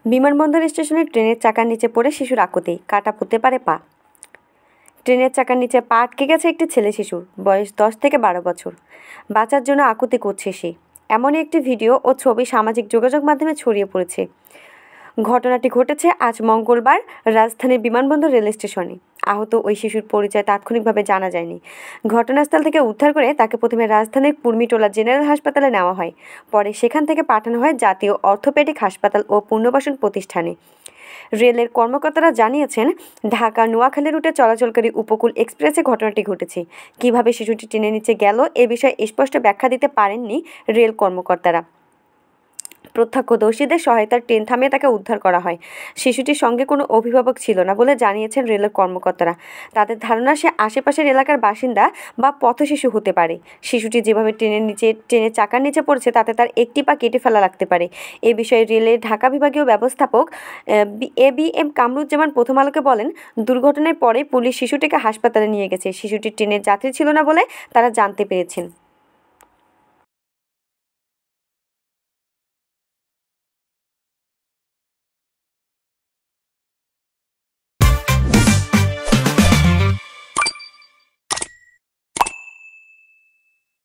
বিমানবন্দর স্টেশনে ট্রেনের চাকার নিচে পড়ে শিশুর আকুতি, কাটা পুঁতে পারে পা। ট্রেনের চাকার নিচে পা আটকে গেছে একটি ছেলে শিশুর, বয়স 10 থেকে 12 বছর। বাঁচার জন্য আকুতি করছে সে। এমনই একটি ভিডিও ও ছবি সামাজিক যোগাযোগ মাধ্যমে ছড়িয়ে পড়েছে। ঘটনাটি ঘটেছে আজ মঙ্গলবার রাজধানীর বিমানবন্দর রেল স্টেশনে। আহত ওই শিশুর পরিচয় তাৎক্ষণিকভাবে জানা যায়নি। ঘটনাস্থল থেকে উদ্ধার করে তাকে প্রথমে রাজধানীর কুর্মিটোলা জেনারেল হাসপাতালে নেওয়া হয়, পরে সেখান থেকে পাঠানো হয় জাতীয় অর্থোপেডিক হাসপাতাল ও পুনর্বাসন প্রতিষ্ঠানে। রেলের কর্মকর্তারা জানিয়েছেন, ঢাকা নোয়াখালী রুটে চলাচলকারী উপকূল এক্সপ্রেসে ঘটনাটি ঘটেছে। কিভাবে শিশুটি ট্রেনের নিচে গেল এ বিষয়ে স্পষ্ট ব্যাখ্যা দিতে পারেননি রেল কর্মকর্তারা। প্রত্যক্ষদর্শীদের সহায়তায় ট্রেন থামিয়ে তাকে উদ্ধার করা হয়। শিশুটির সঙ্গে কোনো অভিভাবক ছিল না বলে জানিয়েছেন রেলের কর্মকর্তারা। তাদের ধারণা সে আশেপাশের এলাকার বাসিন্দা বা পথশিশু হতে পারে। শিশুটি যেভাবে ট্রেনের চাকার নিচে পড়েছে তাতে তার একটি পা কেটে ফেলা লাগতে পারে। এ বিষয়ে রেলের ঢাকা বিভাগীয় ব্যবস্থাপক ABM কামরুজ্জামান প্রথম আলোকে বলেন, দুর্ঘটনার পরে পুলিশ শিশুটিকে হাসপাতালে নিয়ে গেছে। শিশুটি ট্রেনের যাত্রী ছিল না বলে তারা জানতে পেরেছেন।